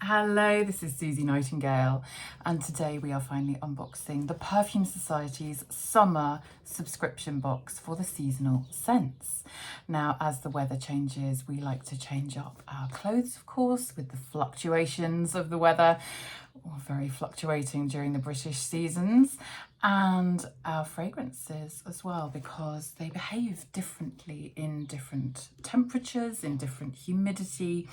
Hello, this is Suzy Nightingale, and today we are finally unboxing the Perfume Society's summer subscription box for the seasonal scents. Now, as the weather changes, we like to change up our clothes, of course, with the fluctuations of the weather, or very fluctuating during the British seasons, and our fragrances as well, because they behave differently in different temperatures, in different humidity.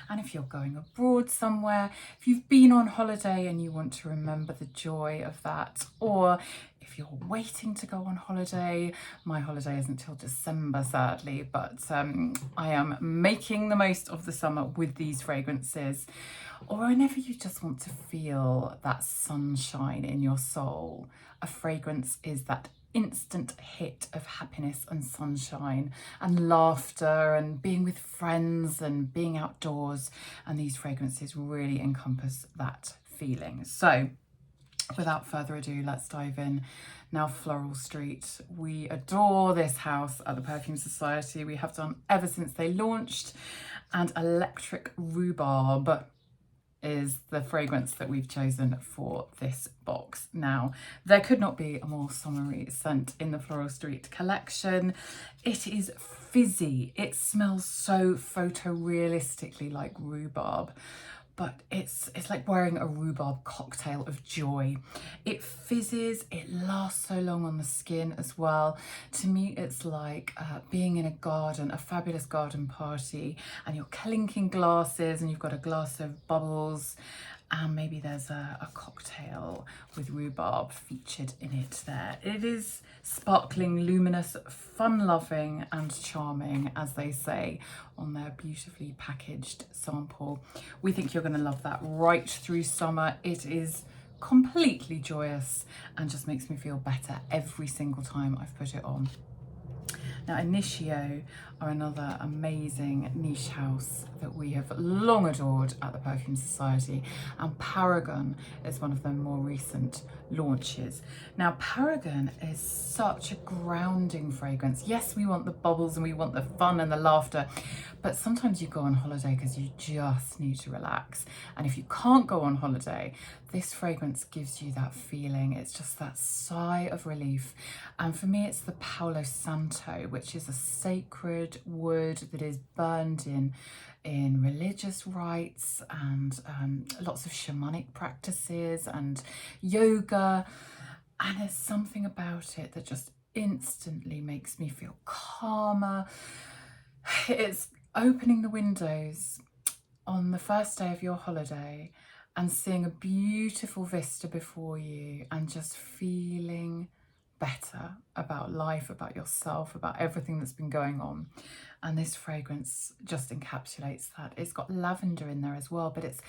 And if you're going abroad somewhere, if you've been on holiday and you want to remember the joy of that, or if you're waiting to go on holiday, my holiday isn't till December, sadly, but I am making the most of the summer with these fragrances. Or whenever you just want to feel that sunshine in your soul, a fragrance is that instant hit of happiness and sunshine and laughter and being with friends and being outdoors. And these fragrances really encompass that feeling. So without further ado, let's dive in. Now, Floral Street, we adore this house at the Perfume Society. We have done ever since they launched, and Electric Rhubarb is the fragrance that we've chosen for this box. Now, there could not be a more summery scent in the Floral Street collection. It is fizzy. It smells so photorealistically like rhubarb, but it's like wearing a rhubarb cocktail of joy. It fizzes, it lasts so long on the skin as well. To me, it's like being in a garden, a fabulous garden party, and you're clinking glasses and you've got a glass of bubbles, and maybe there's a cocktail with rhubarb featured in it there. It is sparkling, luminous, fun-loving and charming, as they say on their beautifully packaged sample. We think you're going to love that right through summer. It is completely joyous and just makes me feel better every single time I've put it on. Now, Initio are another amazing niche house that we have long adored at the Perfume Society, and Paragon is one of their more recent launches. Now, Paragon is such a grounding fragrance. Yes, we want the bubbles and we want the fun and the laughter, but sometimes you go on holiday because you just need to relax. And if you can't go on holiday, this fragrance gives you that feeling. It's just that sigh of relief. And for me, it's the Palo Santo, which is a sacred wood that is burned in religious rites and lots of shamanic practices and yoga. And there's something about it that just instantly makes me feel calmer. It's opening the windows on the first day of your holiday and seeing a beautiful vista before you and just feeling better about life, about yourself, about everything that's been going on. And this fragrance just encapsulates that. It's got lavender in there as well, but it's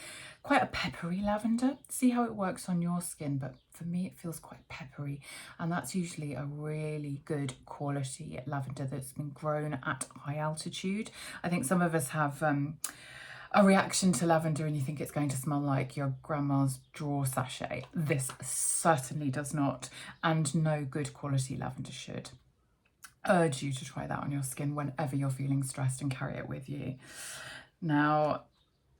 quite a peppery lavender. See how it works on your skin, but for me it feels quite peppery, and that's usually a really good quality lavender that's been grown at high altitude. I think some of us have a reaction to lavender and you think it's going to smell like your grandma's drawer sachet. This certainly does not, and no good quality lavender should. Urge you to try that on your skin whenever you're feeling stressed and carry it with you. Now,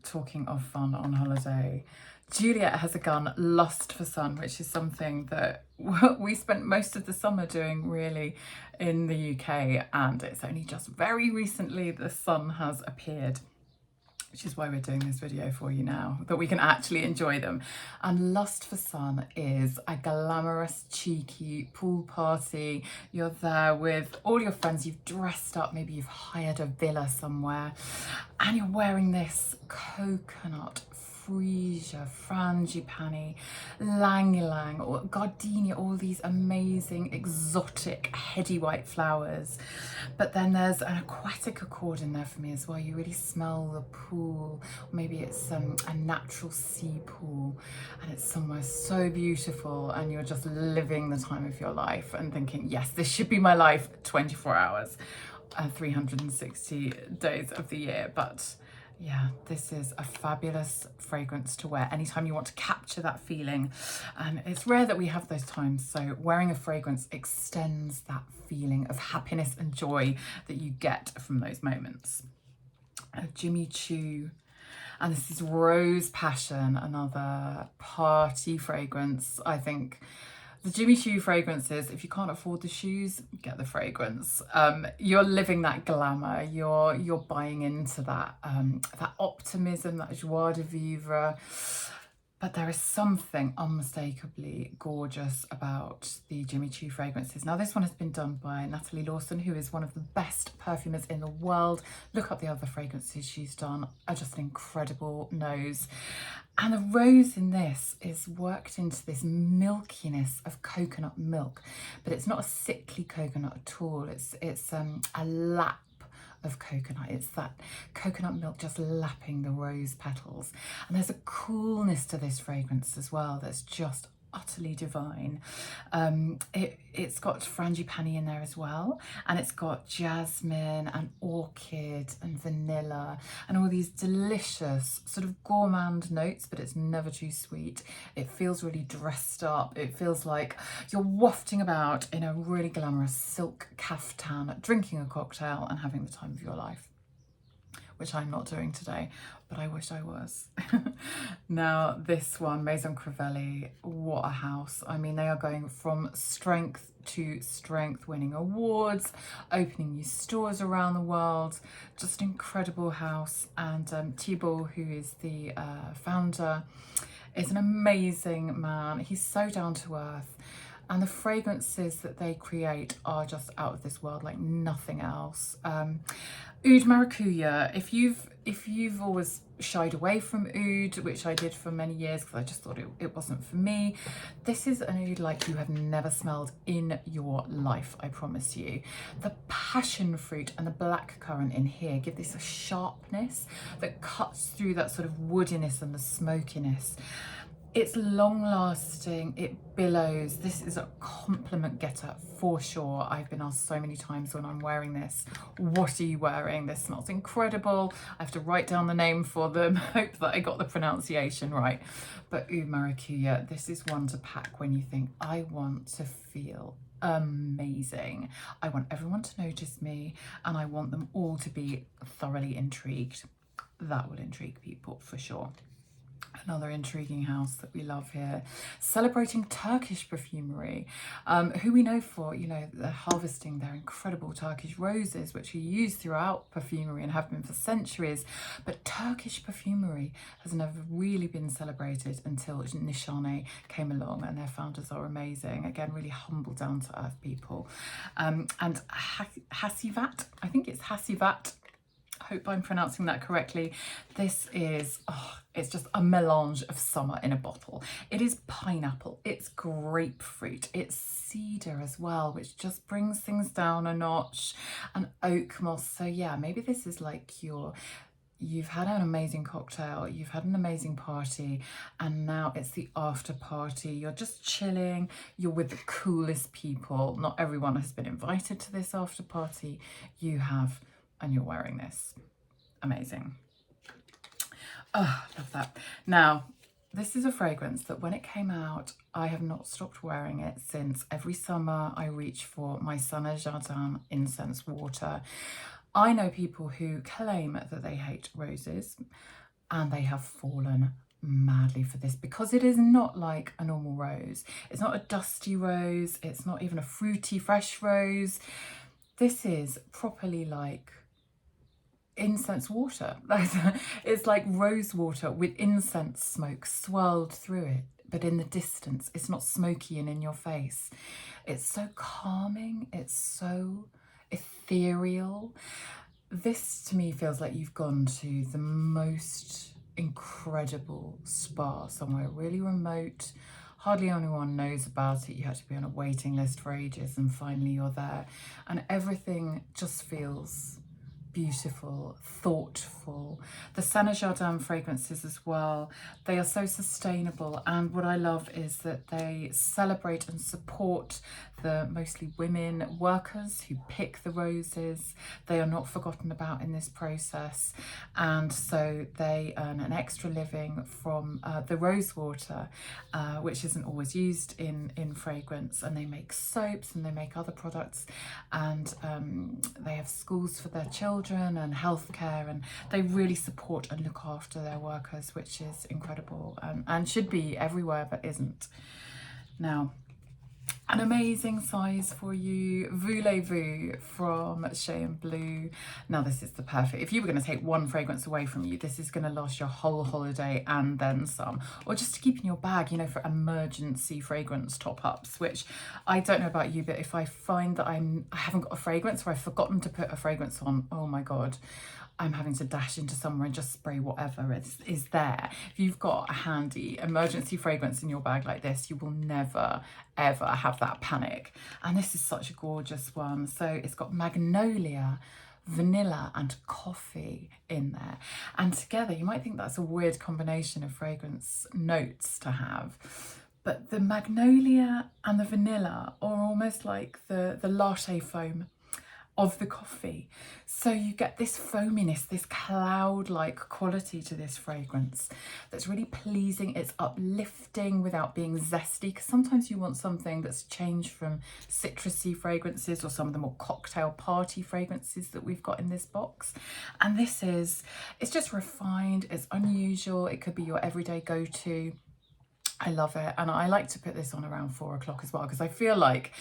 talking of fun on holiday, Juliet has a gun, Lust for Sun, which is something that we spent most of the summer doing really in the UK, and it's only just very recently the sun has appeared, which is why we're doing this video for you now, that we can actually enjoy them. And Lust for Sun is a glamorous, cheeky pool party. You're there with all your friends, you've dressed up, maybe you've hired a villa somewhere, and you're wearing this coconut, freesia, frangipani, lang ylang, or gardenia, all these amazing, exotic, heady white flowers. But then there's an aquatic accord in there for me as well. You really smell the pool. Maybe it's a natural sea pool and it's somewhere so beautiful and you're just living the time of your life and thinking, yes, this should be my life 24 hours, 360 days of the year. But yeah, this is a fabulous fragrance to wear anytime you want to capture that feeling. And it's rare that we have those times, so wearing a fragrance extends that feeling of happiness and joy that you get from those moments. Jimmy Choo And this is Rose Passion, another party fragrance. I think the Jimmy Choo fragrances, if you can't afford the shoes, get the fragrance. You're living that glamour. You're buying into that that optimism, that joie de vivre. But there is something unmistakably gorgeous about the Jimmy Choo fragrances. Now, this one has been done by Natalie Lawson, who is one of the best perfumers in the world. Look up the other fragrances she's done. Are just an incredible nose. And the rose in this is worked into this milkiness of coconut milk, but it's not a sickly coconut at all. It's a lap of coconut. It's that coconut milk just lapping the rose petals. And there's a coolness to this fragrance as well that's just utterly divine. It's got frangipani in there as well, and it's got jasmine and orchid and vanilla and all these delicious sort of gourmand notes, but it's never too sweet. It feels really dressed up. It feels like you're wafting about in a really glamorous silk caftan, drinking a cocktail and having the time of your life, which I'm not doing today, but I wish I was. Now, this one, Maison Crivelli, what a house. I mean, they are going from strength to strength, winning awards, opening new stores around the world, just an incredible house. And Thibault, who is the founder, is an amazing man. He's so down to earth. And the fragrances that they create are just out of this world, like nothing else. Oud Maracuja, if you've always shied away from oud, which I did for many years because I just thought it wasn't for me, this is an oud like you have never smelled in your life, I promise you. The passion fruit and the blackcurrant in here give this a sharpness that cuts through that sort of woodiness and the smokiness. It's long lasting, it billows. This is a compliment getter for sure. I've been asked so many times when I'm wearing this, what are you wearing? This smells incredible. I have to write down the name for them, hope that I got the pronunciation right. But Oud Maracuja, this is one to pack when you think, I want to feel amazing. I want everyone to notice me and I want them all to be thoroughly intrigued. That would intrigue people for sure. Another intriguing house that we love here, celebrating Turkish perfumery, who we know for, you know, they're harvesting their incredible Turkish roses, which are used throughout perfumery and have been for centuries. But Turkish perfumery has never really been celebrated until Nishane came along, and their founders are amazing. Again, really humble, down to earth people. And Hasivat, I think it's Hasivat. I hope I'm pronouncing that correctly. This is, it's just a melange of summer in a bottle. It is pineapple, it's grapefruit, it's cedar as well, which just brings things down a notch, and oak moss. So yeah, maybe this is like you've had an amazing cocktail, you've had an amazing party, and now it's the after party. You're just chilling, you're with the coolest people. Not everyone has been invited to this after party. You have, and you're wearing this. Amazing. Oh, love that. Now, this is a fragrance that when it came out, I have not stopped wearing it since. Every summer I reach for my Saint Jardin incense water. I know people who claim that they hate roses, and they have fallen madly for this because it is not like a normal rose. It's not a dusty rose. It's not even a fruity, fresh rose. This is properly like incense water. It's like rose water with incense smoke swirled through it, but in the distance. It's not smoky and in your face. It's so calming. It's so ethereal. This to me feels like you've gone to the most incredible spa somewhere really remote. Hardly anyone knows about it. You had to be on a waiting list for ages, and finally you're there, and everything just feels beautiful, thoughtful. The Saint Jardin fragrances as well, they are so sustainable, and what I love is that they celebrate and support the mostly women workers who pick the roses. They are not forgotten about in this process, and so they earn an extra living from the rose water, which isn't always used in fragrance, and they make soaps and they make other products, and they have schools for their children. children and healthcare, and they really support and look after their workers, which is incredible, and should be everywhere but isn't. Now, an amazing size for you, Voulez-Vous from Shea and Blue. Now this is the perfect, if you were going to take one fragrance away from you, this is going to last your whole holiday and then some, or just to keep in your bag, you know, for emergency fragrance top-ups, which I don't know about you, but if I find that I haven't got a fragrance or I've forgotten to put a fragrance on, oh my God, I'm having to dash into somewhere and just spray whatever is there. If you've got a handy emergency fragrance in your bag like this, you will never, ever have that panic. And this is such a gorgeous one. So it's got magnolia, vanilla and coffee in there. And together, you might think that's a weird combination of fragrance notes to have. But the magnolia and the vanilla are almost like the latte foam of the coffee. So you get this foaminess, this cloud-like quality to this fragrance that's really pleasing. It's uplifting without being zesty, because sometimes you want something that's changed from citrusy fragrances or some of the more cocktail party fragrances that we've got in this box. And this is, it's just refined, it's unusual, it could be your everyday go-to. I love it, and I like to put this on around 4 o'clock as well, because I feel like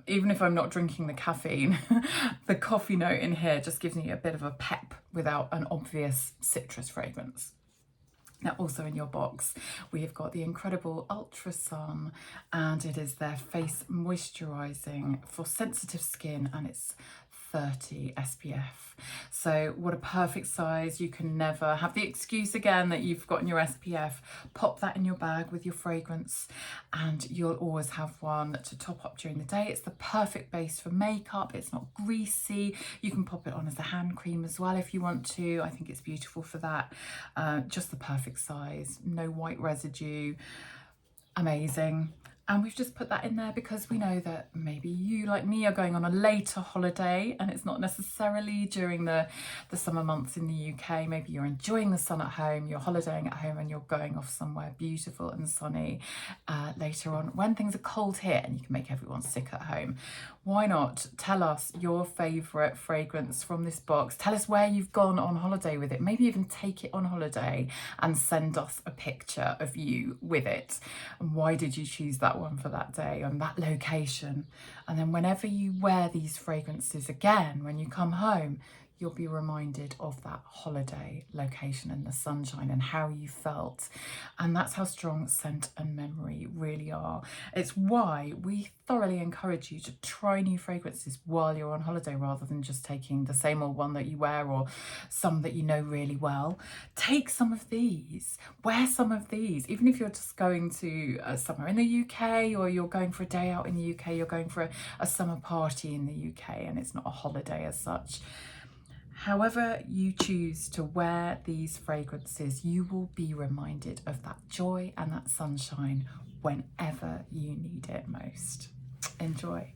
even if I'm not drinking the caffeine, the coffee note in here just gives me a bit of a pep without an obvious citrus fragrance. Now, also in your box, we have got the incredible Ultra Sun, and it is their face moisturising for sensitive skin, and it's 30 SPF. So what a perfect size. You can never have the excuse again that you've got in your SPF. Pop that in your bag with your fragrance and you'll always have one to top up during the day. It's the perfect base for makeup. It's not greasy. You can pop it on as a hand cream as well if you want to. I think it's beautiful for that. Just the perfect size, no white residue. Amazing. And we've just put that in there because we know that maybe you, like me, are going on a later holiday and it's not necessarily during the summer months in the UK. Maybe you're enjoying the sun at home, you're holidaying at home and you're going off somewhere beautiful and sunny later on when things are cold here and you can make everyone sick at home. Why not tell us your favourite fragrance from this box? Tell us where you've gone on holiday with it. Maybe even take it on holiday and send us a picture of you with it. And why did you choose that one for that day on that location? And then whenever you wear these fragrances again, when you come home, you'll be reminded of that holiday location and the sunshine and how you felt. And that's how strong scent and memory really are. It's why we thoroughly encourage you to try new fragrances while you're on holiday rather than just taking the same old one that you wear or some that you know really well. Take some of these, wear some of these, even if you're just going to somewhere in the UK or you're going for a day out in the UK, you're going for a summer party in the UK and it's not a holiday as such. However you choose to wear these fragrances, you will be reminded of that joy and that sunshine whenever you need it most. Enjoy.